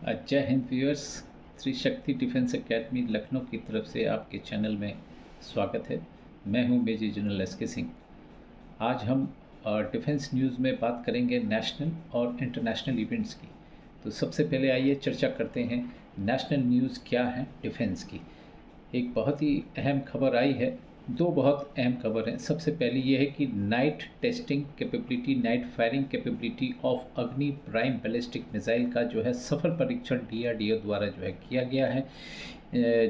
जय हिंद viewers. Trishakti defence academy Lucknow की तरफ से आपके चैनल में स्वागत है। मैं हूं मेजर जनरल एस.के. सिंह। आज हम डिफेंस न्यूज़ में बात करेंगे नेशनल और इंटरनेशनल इवेंट्स की। तो सबसे पहले आइए चर्चा करते हैं नेशनल न्यूज़ क्या है डिफेंस की। एक बहुत ही अहम खबर आई है, दो बहुत अहम खबर हैं। सबसे पहले ये है कि night testing capability, night firing capability of अग्नि प्राइम बैलिस्टिक मिसाइल का जो है सफल परीक्षण DRDO द्वारा जो है किया गया है।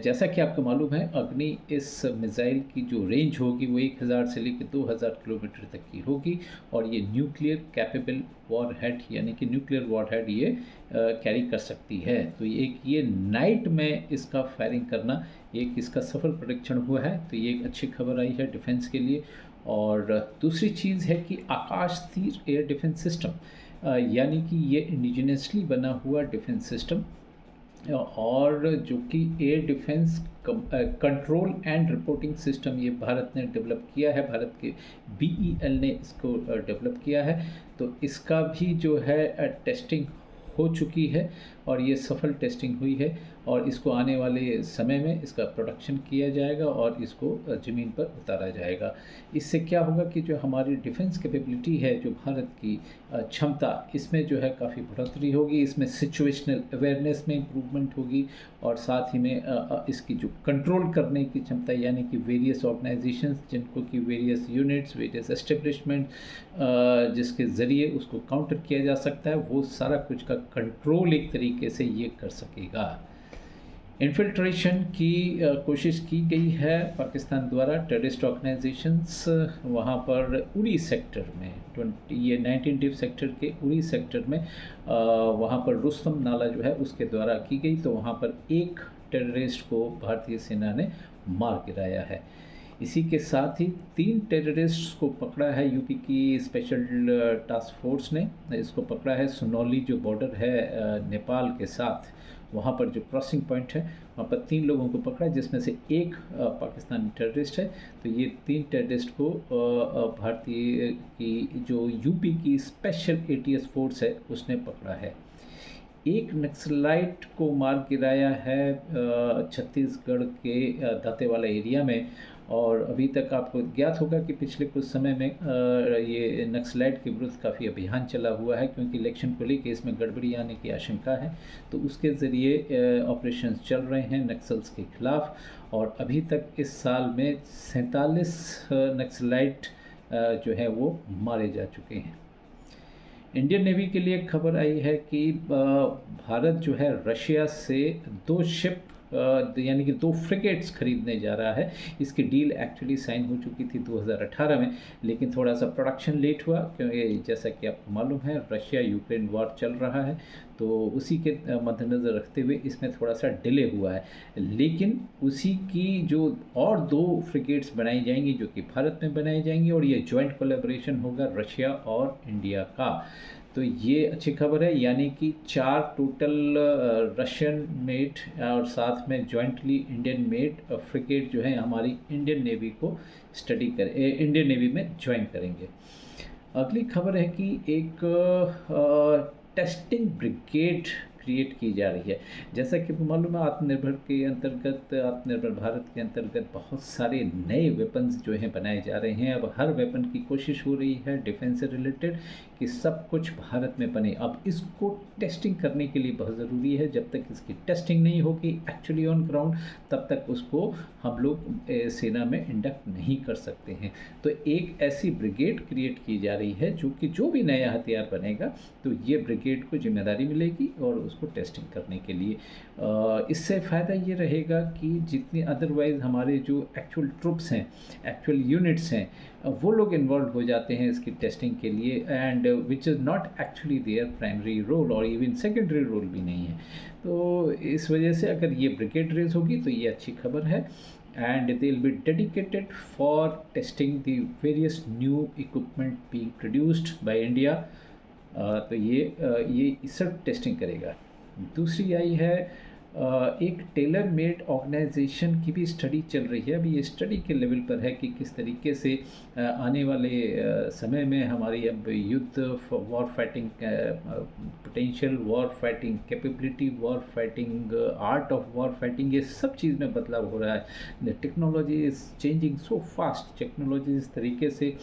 जैसा कि आपको मालूम है, अग्नि इस मिसाइल की जो रेंज होगी वो 1000 से लेकर 2000 किलोमीटर तक की होगी और ये न्यूक्लियर कैपेबल वॉर हेड यानी कि न्यूक्लियर वॉर हेड ये कैरी कर सकती है। तो ये नाइट में इसका फायरिंग करना एक इसका सफल परीक्षण हुआ है, तो ये एक अच्छी खबर आई है डिफेंस के लिए। और दूसरी चीज़ है कि आकाश तीर एयर डिफेंस सिस्टम यानी कि ये इंडिजिनसली बना हुआ डिफेंस सिस्टम और जो कि air defence control and reporting system ये भारत ने डेवलप किया है। भारत के BEL ने इसको डेवलप किया है। तो इसका भी जो है टेस्टिंग हो चुकी है और ये सफल टेस्टिंग हुई है और इसको आने वाले समय में इसका प्रोडक्शन किया जाएगा और इसको ज़मीन पर उतारा जाएगा। इससे क्या होगा कि जो हमारी डिफेंस कैपेबिलिटी है, जो भारत की क्षमता, इसमें जो है काफ़ी बढ़ोतरी होगी। इसमें सिचुएशनल अवेयरनेस में इम्प्रूवमेंट होगी और साथ ही में इसकी जो कंट्रोल करने की क्षमता यानी कि वेरियस ऑर्गेनाइजेशंस जिनको कि वेरियस यूनिट्स, वेरियस एस्टेब्लिशमेंट जिसके ज़रिए उसको काउंटर किया जा सकता है, वो सारा कुछ का कंट्रोल एक तरीके से ये कर सकेगा। इन्फिल्ट्रेशन की कोशिश की गई है पाकिस्तान द्वारा। टेररिस्ट ऑर्गेनाइजेशंस वहाँ पर उरी सेक्टर में 19 सेक्टर के उरी सेक्टर में वहाँ पर रुस्तम नाला जो है उसके द्वारा की गई। तो वहाँ पर एक टेररिस्ट को भारतीय सेना ने मार गिराया है। इसी के साथ ही 3 टेररिस्ट को पकड़ा है यूपी की स्पेशल टास्क फोर्स ने। इसको पकड़ा है सुनौली जो बॉर्डर है नेपाल के साथ, वहाँ पर जो क्रॉसिंग पॉइंट है वहाँ पर 3 लोगों को पकड़ा जिसमें से एक पाकिस्तानी टेररिस्ट है। तो ये 3 टेररिस्ट को भारतीय की जो यूपी की स्पेशल ATS फोर्स है उसने पकड़ा है। एक नक्सलाइट को मार गिराया है छत्तीसगढ़ के दांतेवाला एरिया में। और अभी तक आपको ज्ञात होगा कि पिछले कुछ समय में ये नक्सलाइट के विरुद्ध काफ़ी अभियान चला हुआ है क्योंकि इलेक्शन को लेकर इसमें गड़बड़ी आने की आशंका है। तो उसके ज़रिए ऑपरेशंस चल रहे हैं नक्सल्स के खिलाफ और अभी तक इस साल में 47 नक्सलाइट जो है वो मारे जा चुके हैं। इंडियन नेवी के लिए खबर आई है कि भारत जो है रशिया से 2 शिप यानी कि 2 फ्रिगेट्स खरीदने जा रहा है। इसकी डील एक्चुअली साइन हो चुकी थी 2018 में, लेकिन थोड़ा सा प्रोडक्शन लेट हुआ क्योंकि जैसा कि आपको मालूम है रशिया यूक्रेन वॉर चल रहा है। तो उसी के मद्देनज़र रखते हुए इसमें थोड़ा सा डिले हुआ है। लेकिन उसी की जो और 2 फ्रिगेट्स बनाई जाएंगी जो कि भारत में बनाई जाएंगी और ये जॉइंट कोलैबोरेशन होगा रशिया और इंडिया का। तो ये अच्छी खबर है, यानी कि 4 टोटल रशियन मेड और साथ में जॉइंटली इंडियन मेड फ्रिगेट जो है हमारी इंडियन नेवी को इंडियन नेवी में ज्वाइन करेंगे। अगली खबर है कि एक टेस्टिंग ब्रिगेड क्रिएट की जा रही है। जैसा कि मालूम है आत्मनिर्भर भारत के अंतर्गत बहुत सारे नए वेपन्स जो हैं बनाए जा रहे हैं। अब हर वेपन की कोशिश हो रही है डिफेंस से रिलेटेड कि सब कुछ भारत में बने। अब इसको टेस्टिंग करने के लिए बहुत ज़रूरी है। जब तक इसकी टेस्टिंग नहीं होगी एक्चुअली ऑन ग्राउंड, तब तक उसको हम लोग सेना में इंडक्ट नहीं कर सकते हैं। तो एक ऐसी ब्रिगेड क्रिएट की जा रही है जो भी नया हथियार बनेगा तो ये ब्रिगेड को जिम्मेदारी मिलेगी और उसको टेस्टिंग करने के लिए। इससे फ़ायदा ये रहेगा कि जितनी अदरवाइज़ हमारे जो एक्चुअल ट्रुप्स हैं, एक्चुअल यूनिट्स हैं, वो लोग इन्वॉल्व हो जाते हैं इसकी टेस्टिंग के लिए and which is not actually their primary role और इवन सेकेंडरी रोल भी नहीं है। तो इस वजह से अगर ये ब्रिगेड रेज होगी तो ये अच्छी खबर है and they will be dedicated for testing the various new equipment being produced by India। तो ये सब टेस्टिंग करेगा। दूसरी आई है एक टेलर मेड ऑर्गेनाइजेशन की भी स्टडी चल रही है। अभी ये स्टडी के लेवल पर है कि किस तरीके से आने वाले समय में हमारी अब युद्ध, war fighting potential, war fighting capability, war fighting art of war fighting, ये सब चीज़ में बदलाव हो रहा है। Technology is changing so fast, technology इस तरीके से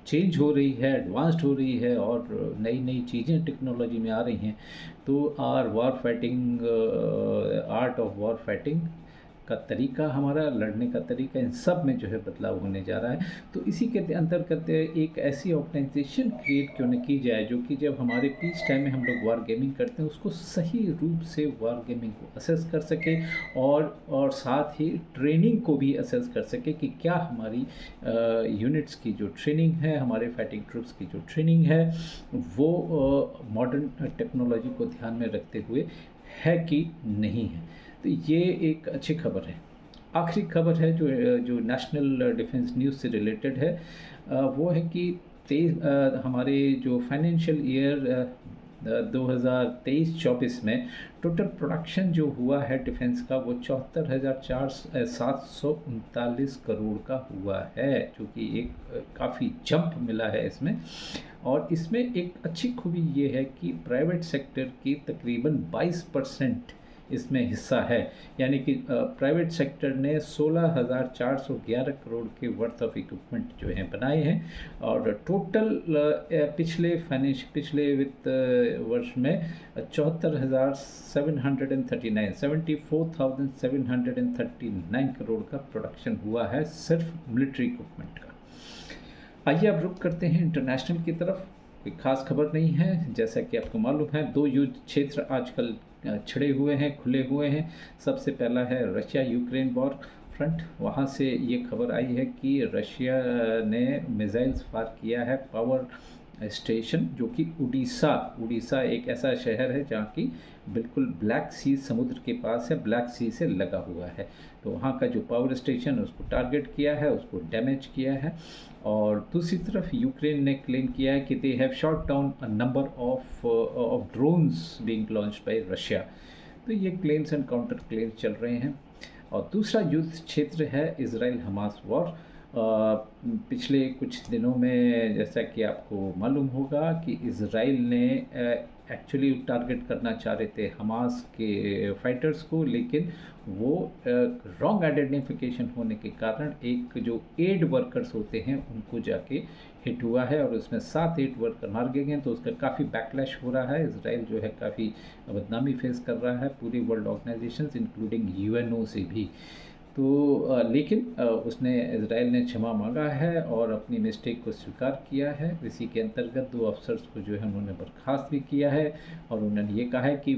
चेंज हो रही है, एडवांस्ड हो रही है और नई नई चीज़ें टेक्नोलॉजी में आ रही हैं। तो war fighting, art of war fighting का तरीका, हमारा लड़ने का तरीका, इन सब में जो है बदलाव होने जा रहा है। तो इसी के अंतर्गत एक ऐसी ऑर्गेनाइजेशन क्रिएट क्यों न की जाए जो कि जब हमारे पीस टाइम में हम लोग वार गेमिंग करते हैं उसको सही रूप से वार गेमिंग को असेस कर सके और साथ ही ट्रेनिंग को भी असेस कर सके कि क्या हमारी यूनिट्स की जो ट्रेनिंग है, हमारे फाइटिंग ट्रूप्स की जो ट्रेनिंग है वो मॉडर्न टेक्नोलॉजी को ध्यान में रखते हुए है कि नहीं है। तो ये एक अच्छी खबर है। आखिरी खबर है जो नेशनल डिफेंस न्यूज़ से रिलेटेड है, वो है कि हमारे जो फाइनेंशियल ईयर 2023-24 में टोटल प्रोडक्शन जो हुआ है डिफेंस का वो 74,739 करोड़ का हुआ है, जो कि एक काफ़ी जंप मिला है इसमें। और इसमें एक अच्छी खूबी ये है कि प्राइवेट सेक्टर की तकरीबन 22% इसमें हिस्सा है, यानी कि प्राइवेट सेक्टर ने 16,411 करोड़ के वर्थ ऑफ इक्विपमेंट जो हैं बनाए हैं। और टोटल पिछले वित्त वर्ष में 74,739 करोड़ का प्रोडक्शन हुआ है सिर्फ मिलिट्री इक्विपमेंट का। आइए अब रुक करते हैं इंटरनेशनल की तरफ। कोई खास खबर नहीं है, जैसा कि आपको मालूम है 2 युद्ध क्षेत्र आजकल छिड़े हुए हैं, खुले हुए हैं। सबसे पहला है रशिया यूक्रेन वॉर फ्रंट। वहाँ से ये खबर आई है कि रशिया ने मिसाइल्स फायर किया है पावर स्टेशन, जो कि उड़ीसा एक ऐसा शहर है जहाँ की बिल्कुल ब्लैक सी समुद्र के पास है, ब्लैक सी से लगा हुआ है। तो वहाँ का जो पावर स्टेशन है उसको टारगेट किया है, उसको डैमेज किया है। और दूसरी तरफ यूक्रेन ने क्लेम किया है कि they have shot down a number of drones being launched by Russia. तो ये क्लेम्स एंड काउंटर क्लेम्स चल रहे हैं। और दूसरा युद्ध क्षेत्र है इजराइल हमास वॉर। पिछले कुछ दिनों में जैसा कि आपको मालूम होगा कि इजराइल ने एक्चुअली टारगेट करना चाह रहे थे हमास के फाइटर्स को, लेकिन वो रॉन्ग आइडेंटिफिकेशन होने के कारण एक जो एड वर्कर्स होते हैं उनको जाके हिट हुआ है और उसमें 7 एड वर्कर मार गए हैं। तो उसका काफ़ी बैकलैश हो रहा है। इजराइल जो है काफ़ी बदनामी फेस कर रहा है पूरी वर्ल्ड ऑर्गेनाइजेशंस इंक्लूडिंग यूएनओ से भी। तो लेकिन उसने इजराइल ने क्षमा मांगा है और अपनी मिस्टेक को स्वीकार किया है। इसी के अंतर्गत 2 अफसर्स को जो है उन्होंने बर्खास्त भी किया है और उन्होंने ये कहा है कि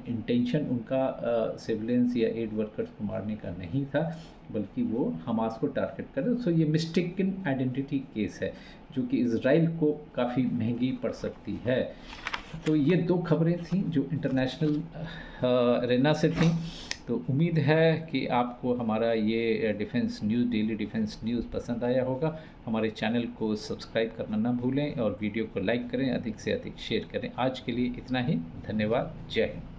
इंटेंशन उनका सिविलियंस या एड वर्कर्स को मारने का नहीं था, बल्कि वो हमास को टारगेट कर रहे। सो ये मिस्टेकन आइडेंटिटी केस है जो कि इजराइल को काफ़ी महंगी पड़ सकती है। तो ये 2 खबरें थीं जो इंटरनेशनल अरेना से थीं। तो उम्मीद है कि आपको हमारा ये defence news, daily defence news पसंद आया होगा। हमारे चैनल को सब्सक्राइब करना ना भूलें और वीडियो को लाइक करें, अधिक से अधिक शेयर करें। आज के लिए इतना ही, धन्यवाद, जय हिंद।